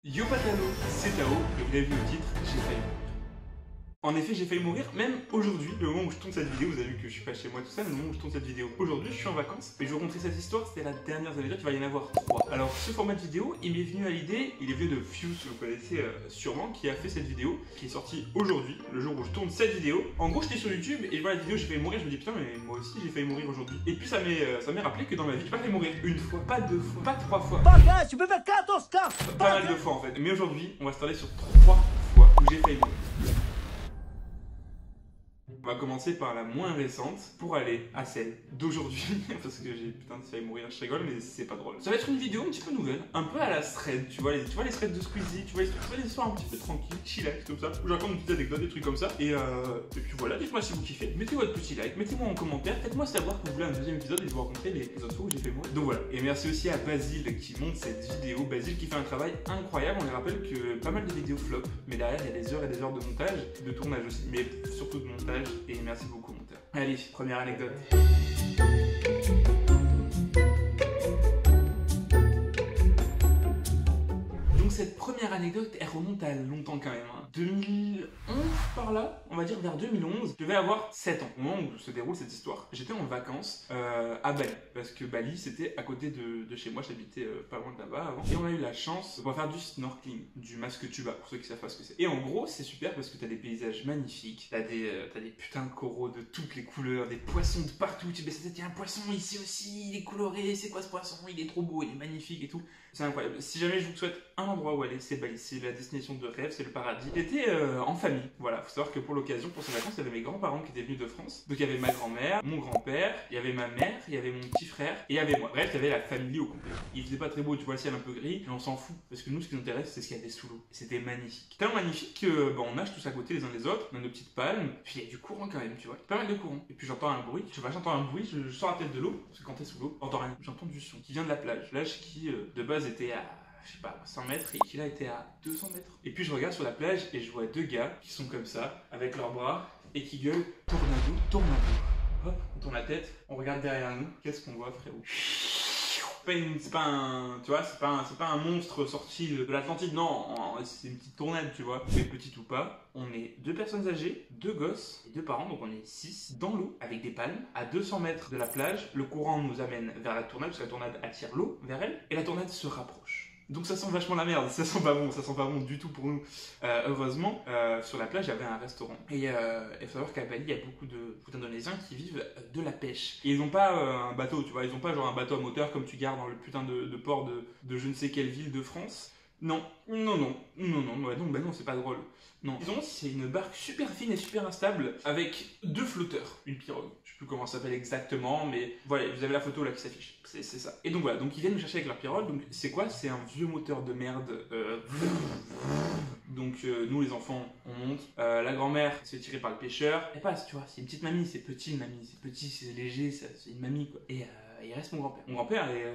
Yo Patalo, c'est Tao, et vous avez vu le titre, j'ai failli mourir. En effet, j'ai failli mourir, même aujourd'hui, le moment où je tourne cette vidéo, vous avez vu que je suis pas chez moi tout ça, mais le moment où je tourne cette vidéo, aujourd'hui, je suis en vacances, et je vais vous montrer cette histoire, c'était la dernière anecdote, il va y en avoir 3. Alors, ce format de vidéo, il m'est venu à l'idée, il est venu de Fuse, vous connaissez sûrement, qui a fait cette vidéo, qui est sortie aujourd'hui, le jour où je tourne cette vidéo. En gros, j'étais sur YouTube, et je vois la vidéo, j'ai failli mourir, je me dis putain, mais moi aussi, j'ai failli mourir aujourd'hui. Et puis ça m'est rappelé que dans ma vie, j'ai pas failli mourir une fois, pas deux fois, pas trois fois. Tu peux faire 14 cas. Pas mal de fois en fait. Mais aujourd'hui, on va se parler sur 3 fois où j'ai failli mourir. On va commencer par la moins récente pour aller à celle d'aujourd'hui. Parce que j'ai putain de failli mourir, je rigole, mais c'est pas drôle. Ça va être une vidéo un petit peu nouvelle, un peu à la thread, tu vois les threads de Squeezie, tu vois les histoires un petit peu tranquilles, chillax comme ça, où je raconte une petite anecdote, des trucs comme ça. Et puis voilà, dites-moi si vous kiffez, mettez votre petit like, mettez-moi en commentaire, faites-moi savoir que vous voulez un deuxième épisode et je vous raconterai les autres fois où j'ai fait mourir. Donc voilà, et merci aussi à Basile qui monte cette vidéo, Basile qui fait un travail incroyable. On lui rappelle que pas mal de vidéos flop, mais derrière il y a des heures et des heures de montage, de tournage aussi, mais surtout de montage, et merci beaucoup monteur. Allez, première anecdote. Donc cette première anecdote, elle remonte à longtemps quand même. 2011 par là, on va dire vers 2011. Je vais avoir 7 ans au moment où se déroule cette histoire. J'étais en vacances à Bali, parce que Bali c'était à côté de chez moi, j'habitais pas loin de là-bas avant. Et on a eu la chance de pouvoir faire du snorkeling, du masque tuba, pour ceux qui savent pas ce que c'est. Et en gros, c'est super parce que t'as des paysages magnifiques, t'as des putains de coraux de toutes les couleurs, des poissons de partout. Tu sais, il y a un poisson ici aussi, il est coloré, c'est quoi ce poisson? Il est trop beau, il est magnifique et tout. C'est incroyable. Si jamais je vous souhaite un endroit où aller, c'est Bali, c'est la destination de rêve, c'est le paradis. J'étais en famille, voilà. Faut savoir que pour l'occasion, pour ces vacances, il y avait mes grands-parents qui étaient venus de France. Donc il y avait ma grand-mère, mon grand-père, il y avait ma mère, il y avait mon petit frère et il y avait moi. Bref, il y avait la famille au complet. Il faisait pas très beau, tu vois le ciel un peu gris, mais on s'en fout parce que nous, ce qui nous intéresse, c'est ce qu'il y avait sous l'eau. C'était magnifique. Tellement magnifique que on nage tous à côté les uns des autres, on a nos petites palmes, puis il y a du courant quand même, tu vois. Pas mal de courant. Et puis j'entends un bruit, je sais pas, j'entends un bruit, je sors la tête de l'eau, parce que quand t'es sous l'eau, j'entends rien. J'entends du son qui vient de la plage. Plage qui de base était à je sais pas, 100 mètres et qui là était à 200 mètres. Et puis je regarde sur la plage et je vois deux gars qui sont comme ça, avec leurs bras, et qui gueulent tornado, tornado. Hop, on tourne la tête, on regarde derrière nous, qu'est-ce qu'on voit frérot? C'est pas un monstre sorti de l'Atlantide, non, c'est une petite tornade, tu vois. Mais petite ou pas, on est deux personnes âgées, deux gosses et deux parents, donc on est 6 dans l'eau avec des palmes, à 200 mètres de la plage. Le courant nous amène vers la tornade, parce que la tornade attire l'eau vers elle, et la tornade se rapproche. Donc ça sent vachement la merde, ça sent pas bon du tout pour nous. Heureusement, sur la plage, il y avait un restaurant. Et il faut savoir qu'à Bali, il y a beaucoup d'Indonésiens qui vivent de la pêche. Et ils n'ont pas un bateau, tu vois, ils n'ont pas genre un bateau à moteur comme tu gardes dans le putain de port de je ne sais quelle ville de France. Non, ouais, non, c'est pas drôle. Non, ils ont, c'est une barque super fine et super instable avec deux flotteurs, une pirogue. Je sais plus comment ça s'appelle exactement, mais voilà, vous avez la photo là qui s'affiche. C'est ça. Et donc voilà, donc ils viennent nous chercher avec leur pirogue. Donc c'est quoi? C'est un vieux moteur de merde. Donc nous les enfants, on monte. La grand-mère se fait tirer par le pêcheur. Elle passe, tu vois, c'est une petite mamie, c'est petit une mamie, c'est petit, c'est léger, c'est une mamie quoi. Et il reste mon grand-père. Mon grand-père est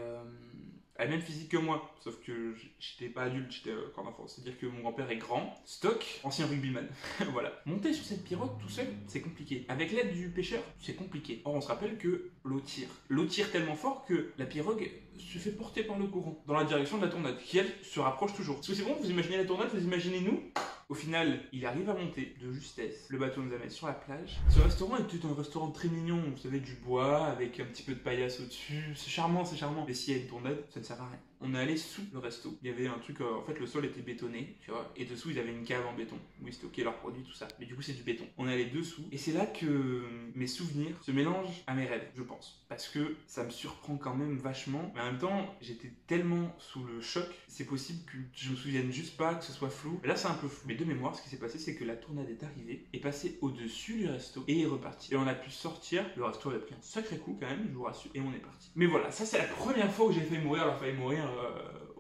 a le même physique que moi, sauf que j'étais pas adulte, j'étais encore enfant. C'est-à-dire que mon grand-père est grand, stock, ancien rugbyman. Voilà. Monter sur cette pirogue tout seul, c'est compliqué. Avec l'aide du pêcheur, c'est compliqué. Or, on se rappelle que l'eau tire. L'eau tire tellement fort que la pirogue se fait porter par le courant dans la direction de la tornade, qui elle se rapproche toujours. Parce que c'est bon, vous imaginez la tornade, vous imaginez nous. Au final, il arrive à monter de justesse. Le bateau nous amène sur la plage. Ce restaurant était un restaurant très mignon. Vous savez, du bois, avec un petit peu de paillasse au-dessus. C'est charmant, c'est charmant. Mais s'il y a une tornade, ça ne sert à rien. On est allé sous le resto. Il y avait un truc, en fait, le sol était bétonné, tu vois. Et dessous, ils avaient une cave en béton où ils stockaient leurs produits, tout ça. Mais du coup, c'est du béton. On est allé dessous. Et c'est là que mes souvenirs se mélangent à mes rêves, je pense. Parce que ça me surprend quand même vachement. Mais en même temps, j'étais tellement sous le choc. C'est possible que je me souvienne juste pas, que ce soit flou. Là, c'est un peu flou. Mais de mémoire, ce qui s'est passé, c'est que la tornade est arrivée, est passée au-dessus du resto et est repartie. Et on a pu sortir. Le resto avait pris un sacré coup quand même, je vous rassure. Et on est parti. Mais voilà, ça c'est la première fois où j'ai failli mourir. Alors, failli mourir.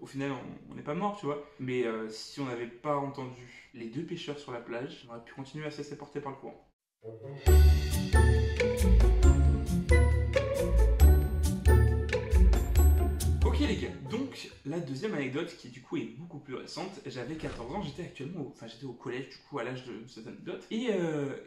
Au final, on n'est pas mort, tu vois. Mais si on n'avait pas entendu les deux pêcheurs sur la plage, on aurait pu continuer à se laisser porter par le courant. Ok les gars, Donc, la deuxième anecdote, qui du coup est beaucoup plus récente, j'avais 14 ans, j'étais au collège du coup à l'âge de cette anecdote, et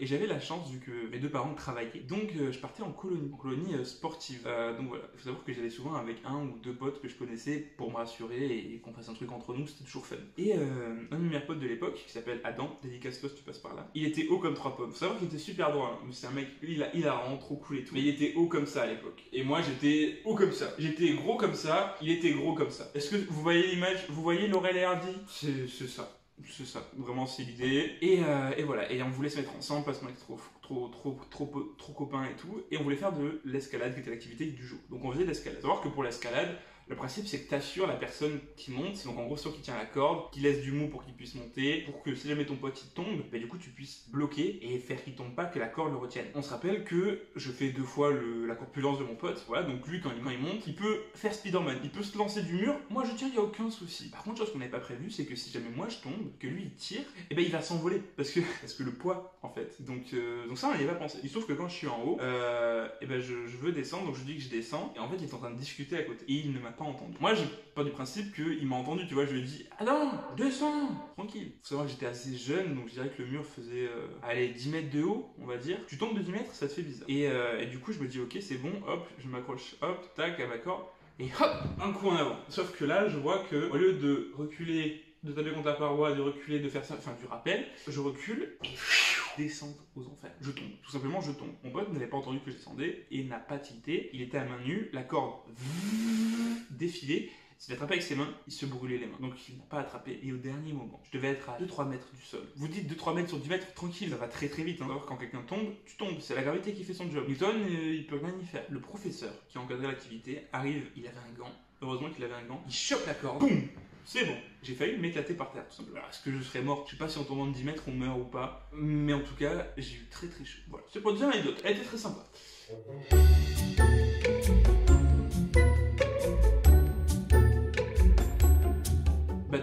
j'avais la chance, vu que mes deux parents travaillaient, donc je partais en colonie sportive. Donc voilà, il faut savoir que j'allais souvent avec un ou deux potes que je connaissais pour me rassurer et qu'on fasse un truc entre nous, c'était toujours fun. Et un de mes meilleurs potes de l'époque, qui s'appelle Adam, dédicace-toi si tu passes par là, il était haut comme 3 pommes. Faut savoir qu'il était super drôle, hein. C'est un mec, il a vraiment trop cool et tout, mais il était haut comme ça à l'époque. Et moi j'étais haut comme ça. J'étais gros comme ça, il était gros comme ça. Est-ce que vous voyez l'image? Vous voyez Laurel et Hardy? C'est ça. C'est ça, vraiment c'est l'idée. Et voilà, et on voulait se mettre ensemble parce qu'on était trop copains et tout. Et on voulait faire de l'escalade qui était l'activité du jour. Donc on faisait de l'escalade. Faut savoir que pour l'escalade, le principe c'est que tu assures la personne qui monte, donc en gros celui qui tient la corde, qui laisse du mou pour qu'il puisse monter, pour que si jamais ton pote il tombe, bah du coup tu puisses bloquer et faire qu'il tombe pas, que la corde le retienne. On se rappelle que je fais 2 fois la corpulence de mon pote, voilà, donc lui quand il monte, il peut faire Spider-Man, il peut se lancer du mur, moi je tiens, il n'y a aucun souci. Par contre, chose qu'on n'avait pas prévu, c'est que si jamais moi je tombe, que lui il tire, et ben il va s'envoler, parce que le poids en fait. Donc ça on n'y avait pas pensé. Il se trouve que quand je suis en haut, et ben je veux descendre, donc je dis que je descends, et en fait il est en train de discuter à côté, et il ne m'a pas entendu. Moi j'ai pas du principe qu'il m'a entendu, tu vois, je lui ai dit ah non, descends, tranquille. Faut savoir que j'étais assez jeune, donc je dirais que le mur faisait allez 10 mètres de haut, on va dire. Tu tombes de 10 mètres, ça te fait bizarre. Et du coup je me dis ok c'est bon, hop, je m'accroche, hop, tac, à ma corde, et hop, un coup en avant. Sauf que là je vois que au lieu de reculer, de taper contre la paroi, de reculer, de faire ça, enfin du rappel, je recule et descendre aux enfers. Je tombe, tout simplement je tombe. Mon pote n'avait pas entendu que je descendais et n'a pas tilté, il était à main nue, la corde défilée. S'il attrapait avec ses mains, il se brûlait les mains. Donc il n'a pas attrapé. Et au dernier moment, je devais être à 2-3 mètres du sol. Vous dites 2-3 mètres sur 10 mètres, tranquille, ça va très très vite. Hein. Alors quand quelqu'un tombe, tu tombes. C'est la gravité qui fait son job. Newton, il peut rien y faire. Le professeur qui encadrait l'activité arrive, il avait un gant. Heureusement qu'il avait un gant. Il chope la corde. Boum! C'est bon. J'ai failli m'éclater par terre, tout simplement. Alors, est-ce que je serais mort? Je sais pas si en tombant de 10 mètres on meurt ou pas. Mais en tout cas, j'ai eu très très chaud. Voilà. C'est pour dire l'anecdote. Elle était très sympa.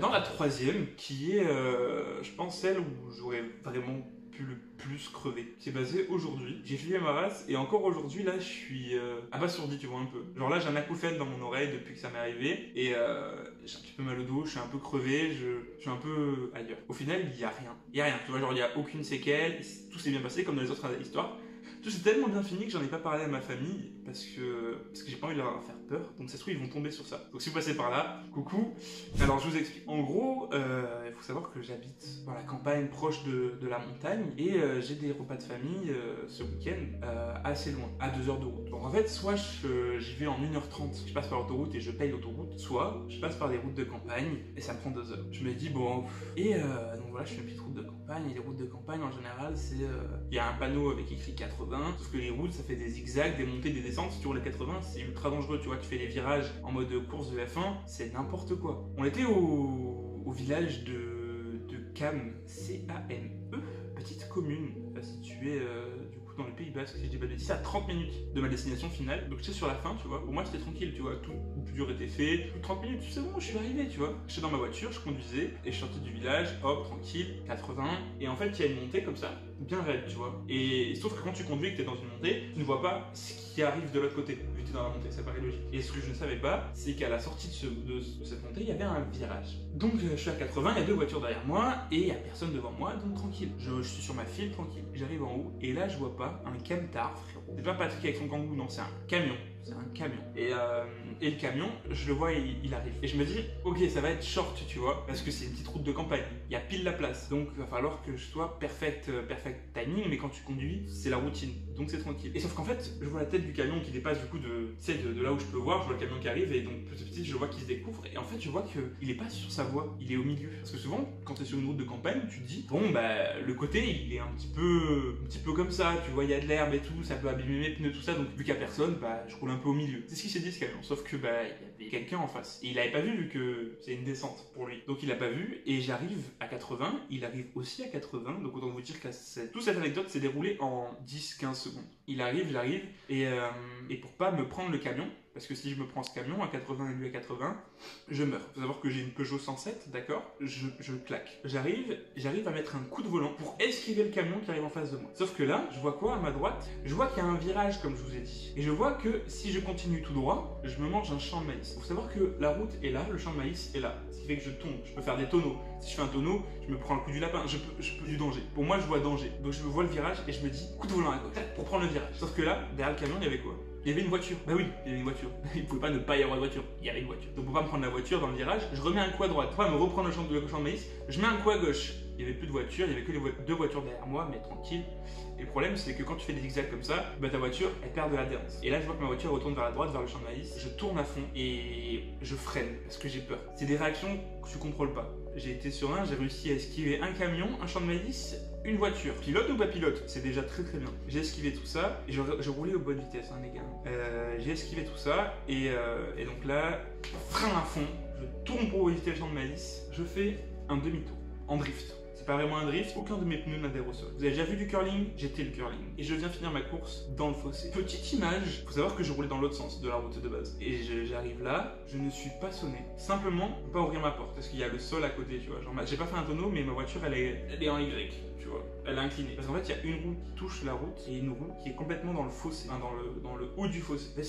Dans la troisième, qui est, je pense, celle où j'aurais vraiment pu le plus crever. C'est basé aujourd'hui. J'ai filé ma race et encore aujourd'hui, là, je suis abasourdi, tu vois, un peu. Genre là, j'ai un acouphène dans mon oreille depuis que ça m'est arrivé et j'ai un petit peu mal au dos, je suis un peu crevé, je suis un peu ailleurs. Au final, il y a rien. Il y a rien, tu vois, genre il y a aucune séquelle, tout s'est bien passé comme dans les autres histoires. Tout s'est tellement bien fini que j'en ai pas parlé à ma famille parce que j'ai pas envie de leur faire peur. Donc ça se trouve ils vont tomber sur ça. Donc si vous passez par là, coucou. Alors je vous explique. En gros, il faut savoir que j'habite dans la campagne proche de la montagne et j'ai des repas de famille ce week-end assez loin, à 2 heures de route. Donc en fait, soit j'y vais en 1h30, je passe par l'autoroute et je paye l'autoroute, soit je passe par des routes de campagne et ça me prend 2 heures. Je me dis bon, donc voilà, je fais une petite route de campagne et les routes de campagne en général, c'est il y a un panneau avec écrit 80. Sauf que les routes ça fait des zigzags, des montées, des descentes. Si tu roules à 80, c'est ultra dangereux, tu vois, tu fais les virages en mode course de F1, c'est n'importe quoi. On était au village de Cam, C-A-M-E, petite commune située du coup dans le Pays Basque, si je dis pas de bêtises, à 30 minutes de ma destination finale. Donc j'étais sur la fin, tu vois, au moins j'étais tranquille, tu vois, tout le plus dur était fait, plus de 30 minutes, c'est bon, je suis arrivé, tu vois. J'étais dans ma voiture, je conduisais, et je sortais du village, hop, tranquille, 80, et en fait il y a une montée comme ça, bien raide, tu vois. Et sauf que quand tu conduis et que t'es dans une montée, tu ne vois pas ce qui arrive de l'autre côté, vu que t'es dans la montée, ça paraît logique. Et ce que je ne savais pas, c'est qu'à la sortie de cette montée, il y avait un virage. Donc je suis à 80, il y a 2 voitures derrière moi, et il n'y a personne devant moi, donc tranquille. Je suis sur ma file, tranquille. J'arrive en haut, et là je vois pas un camtar, frérot. C'est pas Patrick avec son kangou, non, c'est un camion. C'est un camion. Et le camion, je le vois, il arrive. Et je me dis, ok, ça va être short, tu vois, parce que c'est une petite route de campagne. Il y a pile la place. Donc, il va falloir que je sois perfect timing, mais quand tu conduis, c'est la routine. Donc, c'est tranquille. Et sauf qu'en fait, je vois la tête du camion qui dépasse du coup de là où je peux voir. Je vois le camion qui arrive et donc petit à petit, je vois qu'il se découvre. Et en fait, je vois qu'il est pas sur sa voie, il est au milieu. Parce que souvent, quand tu es sur une route de campagne, tu te dis, bon, bah, le côté, il est un petit peu comme ça. Tu vois, il y a de l'herbe et tout, ça peut abîmer mes pneus, tout ça. Donc, vu qu'il y a personne, bah, je roule un peu au milieu. C'est ce qu'il s'est dit ce camion, sauf que bah il y avait quelqu'un en face. Et il avait pas vu que c'est une descente pour lui. Donc il a pas vu et j'arrive à 80, il arrive aussi à 80. Donc autant vous dire que toute cette anecdote s'est déroulée en 10-15 secondes. Il arrive, j'arrive et pour pas me prendre le camion, parce que si je me prends ce camion à 80 et lui à 80, je meurs. Faut savoir que j'ai une Peugeot 107, d'accord, je claque. J'arrive à mettre un coup de volant pour esquiver le camion qui arrive en face de moi. Sauf que là, je vois quoi à ma droite? Je vois qu'il y a un virage, comme je vous ai dit. Et je vois que si je continue tout droit, je me mange un champ de maïs. Faut savoir que la route est là, le champ de maïs est là. Ce qui fait que je tombe, je peux faire des tonneaux. Si je fais un tonneau, je me prends le coup du lapin, je peux du danger. Pour moi, je vois danger. Donc je vois le virage et je me dis, coup de volant à gauche, pour prendre le virage. Sauf que là, derrière le camion, il y avait quoi? Il y avait une voiture. Bah oui, il y avait une voiture. Il pouvait pas ne pas y avoir de voiture. Il y avait une voiture. Donc pour pas me prendre la voiture dans le virage, je remets un coup à droite. Pour pas me reprendre le champ de maïs, je mets un coup à gauche. Il y avait plus de voiture, il y avait que deux voitures derrière moi, mais tranquille. Et le problème, c'est que quand tu fais des zigzags comme ça, bah ta voiture, elle perd de l'adhérence. Et là, je vois que ma voiture retourne vers la droite, vers le champ de maïs. Je tourne à fond et je freine parce que j'ai peur. C'est des réactions que tu contrôles pas. J'ai été serein, j'ai réussi à esquiver un camion, un champ de maïs, une voiture. Pilote ou pas pilote, c'est déjà très très bien. J'ai esquivé tout ça et je roulais aux bonnes vitesses, hein, les gars. J'ai esquivé tout ça et donc là, frein à fond, je tourne pour éviter le champ de maïs, je fais un demi-tour en drift. C'est pas vraiment un drift, aucun de mes pneus n'adhère au sol. Vous avez déjà vu du curling? J'étais le curling. Et je viens finir ma course dans le fossé. Petite image, faut savoir que je roulais dans l'autre sens de la route de base. Et j'arrive là, je ne suis pas sonné. Simplement, je peux pas ouvrir ma porte parce qu'il y a le sol à côté, tu vois. Genre, j'ai pas fait un tonneau, mais ma voiture, elle est en Y, tu vois. Elle est inclinée. Parce qu'en fait, il y a une roue qui touche la route et une roue qui est complètement dans le fossé, enfin, dans le haut du fossé. Et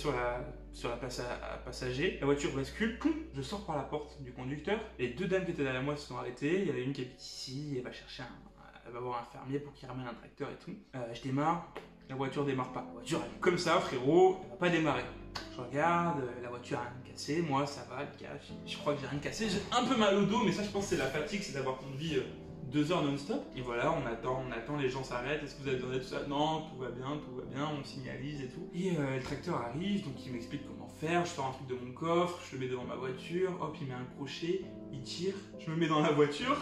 sur la place à passagers, la voiture bascule, poum, je sors par la porte du conducteur. Les deux dames qui étaient derrière moi se sont arrêtées. Il y en a une qui habite ici, elle va chercher elle va voir un fermier pour qu'il ramène un tracteur et tout. Je démarre, la voiture démarre pas. La voiture elle est comme ça, frérot, elle va pas démarrer. Je regarde, la voiture a rien cassé, moi ça va, le cas, je crois que j'ai rien cassé. J'ai un peu mal au dos, mais ça je pense que c'est la fatigue, c'est d'avoir conduit 2 heures non-stop. Et voilà, on attend, les gens s'arrêtent. Est-ce que vous avez besoin d'aide, tout ça? Non, tout va bien, on signalise et tout. Et le tracteur arrive, donc il m'explique comment faire. Je sors un truc de mon coffre, je le mets devant ma voiture, hop, il met un crochet, il tire, je me mets dans la voiture,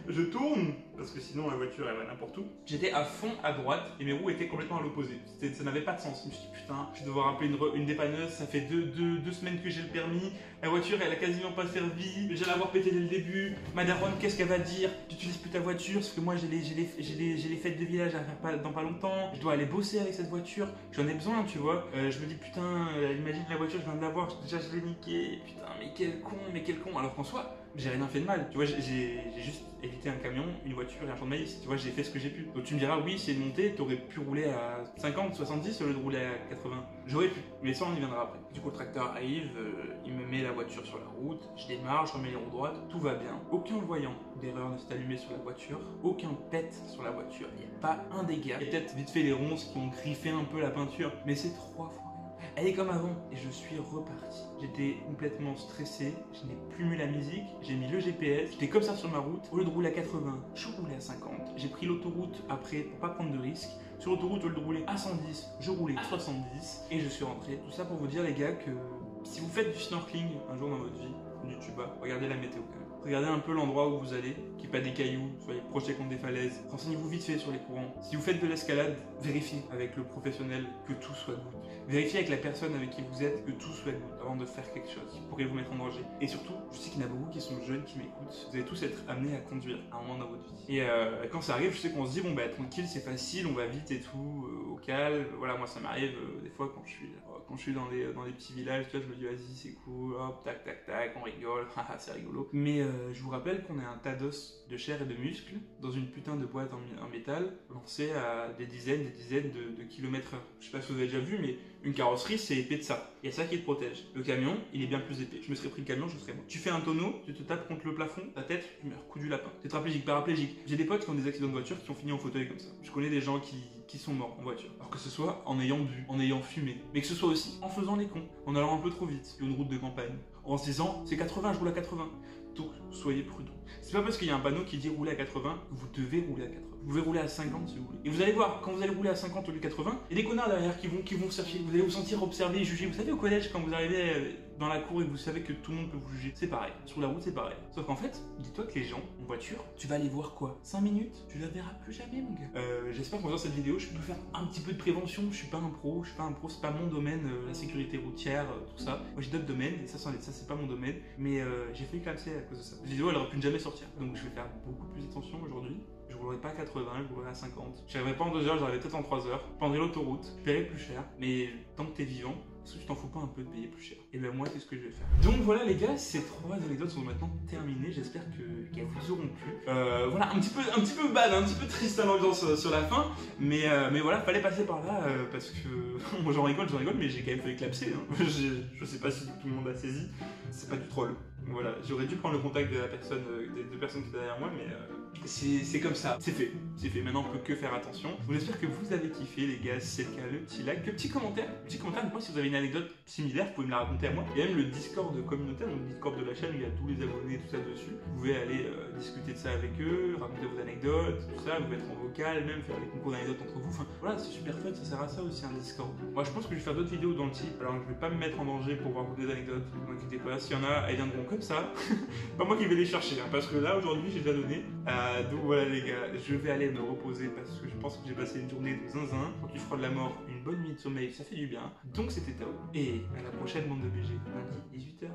je tourne, parce que sinon la voiture elle va n'importe où. J'étais à fond à droite et mes roues étaient complètement à l'opposé. Ça n'avait pas de sens. Je me suis dit putain, je vais devoir appeler une dépanneuse, ça fait deux semaines que j'ai le permis, la voiture elle a quasiment pas servi, j'allais avoir pété dès le début, ma daronne qu'est-ce qu'elle va dire? Tu utilises plus ta voiture, parce que moi j'ai les fêtes de village à faire dans pas longtemps, je dois aller bosser avec cette voiture, j'en ai besoin tu vois. Je me dis putain, imagine la voiture je viens de l'avoir, déjà je l'ai niquée, putain mais quel con, alors qu'en soi, j'ai rien fait de mal, tu vois, j'ai juste évité un camion, une voiture et un champ de maïs, tu vois, j'ai fait ce que j'ai pu. Donc tu me diras, oui, c'est une montée, t'aurais pu rouler à 50, 70 au lieu de rouler à 80. J'aurais pu, mais ça on y viendra après. Du coup, le tracteur arrive, il me met la voiture sur la route, je démarre, je remets les roues droites, tout va bien. Aucun voyant d'erreur ne s'est allumé sur la voiture, aucun pet sur la voiture, il n'y a pas un dégât. Il y a peut-être vite fait les ronces qui ont griffé un peu la peinture, mais c'est 3 fois. Elle est comme avant et je suis reparti. J'étais complètement stressé, je n'ai plus mis la musique, j'ai mis le GPS, j'étais comme ça sur ma route. Au lieu de rouler à 80, je roulais à 50. J'ai pris l'autoroute après pour pas prendre de risques. Sur l'autoroute, au lieu de rouler à 110, je roulais à 70 et je suis rentré. Tout ça pour vous dire les gars que si vous faites du snorkeling un jour dans votre vie, du tuba, regardez la météo quand même. Regardez un peu l'endroit où vous allez, qu'il n'y ait pas des cailloux, soyez proches contre des falaises. Renseignez-vous vite fait sur les courants. Si vous faites de l'escalade, vérifiez avec le professionnel que tout soit good. Vérifiez avec la personne avec qui vous êtes que tout soit good avant de faire quelque chose qui pourrait vous mettre en danger. Et surtout, je sais qu'il y en a beaucoup qui sont jeunes, qui m'écoutent. Vous allez tous être amenés à conduire à un moment dans votre vie. Et quand ça arrive, je sais qu'on se dit, bon bah tranquille, c'est facile, on va vite et tout, au calme. Voilà, moi ça m'arrive des fois quand je suis dans des petits villages, tu vois, je me dis vas-y c'est cool, hop, tac, tac, tac, on rigole, haha c'est rigolo. Mais je vous rappelle qu'on est un tas d'os, de chair et de muscles dans une putain de boîte en métal lancée à des dizaines de kilomètres/heure. Je sais pas si vous avez déjà vu, mais une carrosserie c'est épais de ça. Il y a ça qui te protège. Le camion, il est bien plus épais. Je me serais pris le camion, je serais mort. Tu fais un tonneau, tu te tapes contre le plafond, ta tête, tu meurs, coup du lapin. Tétraplégique, paraplégique. J'ai des potes qui ont des accidents de voiture qui ont fini en fauteuil comme ça. Je connais des gens qui sont morts en voiture. Alors que ce soit en ayant bu, en ayant fumé, mais que ce soit aussi en faisant les cons, en allant un peu trop vite sur une route de campagne, en se disant c'est 80, je roule à 80. Donc soyez prudents. C'est pas parce qu'il y a un panneau qui dit rouler à 80 que vous devez rouler à 80. Vous pouvez rouler à 50 si vous voulez. Et vous allez voir, quand vous allez rouler à 50 au lieu de 80, il y a des connards derrière qui vont chercher. Vous allez vous sentir observé, jugé. Vous savez au collège quand vous arrivez dans la cour et que vous savez que tout le monde peut vous juger, c'est pareil. Sur la route c'est pareil. Sauf qu'en fait, dis-toi que les gens en voiture, tu vas aller voir quoi? 5 minutes? Tu la verras plus jamais mon gars. J'espère qu'en faisant cette vidéo, je peux faire un petit peu de prévention. Je suis pas un pro, c'est pas mon domaine, la sécurité routière, tout ça. Moi j'ai d'autres domaines et ça c'est pas mon domaine. Mais j'ai failli classer à cause de ça. Cette vidéo elle aurait pu ne jamais sortir. Donc je vais faire beaucoup plus attention aujourd'hui. Je roulerai pas à 80, je roulerai à 50. J'arriverai pas en 2 heures, j'arriverai peut-être en 3 heures. Je prendrai l'autoroute, je paierai plus cher. Mais tant que t'es vivant, Est-ce que tu t'en fous pas un peu de payer plus cher? Et ben moi, c'est ce que je vais faire. Donc voilà les gars, ces 3 anecdotes sont maintenant terminées. J'espère qu'elles vous auront plu. Voilà, un petit peu bad, un petit peu triste à l'ambiance sur la fin. Mais voilà, fallait passer par là parce que moi j'en rigole, mais j'ai quand même fait éclapser. Hein. Je sais pas si tout le monde a saisi. C'est pas du troll. Voilà, j'aurais dû prendre le contact de la personne, des 2 personnes qui étaient derrière moi, mais c'est comme ça, c'est fait. Maintenant on peut que faire attention. Donc j'espère que vous avez kiffé les gars, si c'est le cas, le petit like, le petit commentaire. Dites-moi si vous avez une anecdote similaire, vous pouvez me la raconter à moi. Il y a même le Discord communautaire, donc le Discord de la chaîne, où il y a tous les abonnés, tout ça dessus. Vous pouvez aller discuter de ça avec eux, raconter vos anecdotes, tout ça, vous mettre en vocal, même faire des concours d'anecdotes entre vous. Enfin voilà, c'est super fun, ça sert à ça aussi un Discord. Moi je pense que je vais faire d'autres vidéos dans le type, alors je vais pas me mettre en danger pour voir des anecdotes, ne vous inquiétez pas, s'il y en a, elles viendront comme ça. Pas moi qui vais les chercher, hein, parce que là aujourd'hui j'ai déjà donné. Donc voilà les gars, je vais aller me reposer parce que je pense que j'ai passé une journée de zinzin. Quand tu froides la mort, une bonne nuit de sommeil, ça fait du bien. Donc c'était Tao. Et à la prochaine bande de BG, lundi 18h.